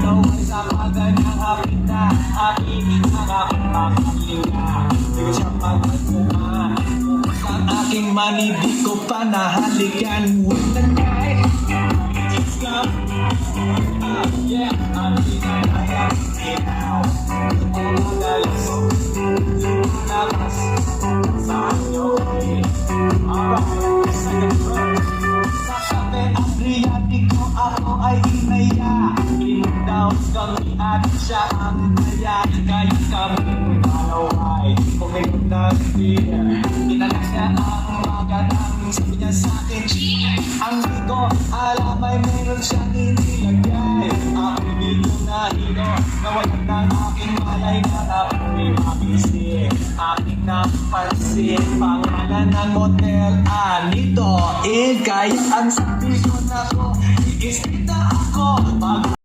Ikaw ay sa kaganyang hapit na aking nakapagpakalinga. Di ko siya magkatuma. Ang aking mani di ko pa nahalikan. When the night is come, yeah, ang pinanayang ikaw. Ang magaling mo, lumalabas sa inyo. Alright, second verse. Sa kape Adriatico ako ay inaya. Indaw kami at siya ang kaya. Kaya kami malaway. Pumigot na beer. Inanak niya ang magandang. Sabi niya sa akin, ang di ko alam ay meron siyang inilagay. Ako di ko nahino. Nawalan ng aking malay na napuwi mabisi. Aking napansin pangalan ng motel Anito. Kaya ang sabi ko na ko, iisita ako.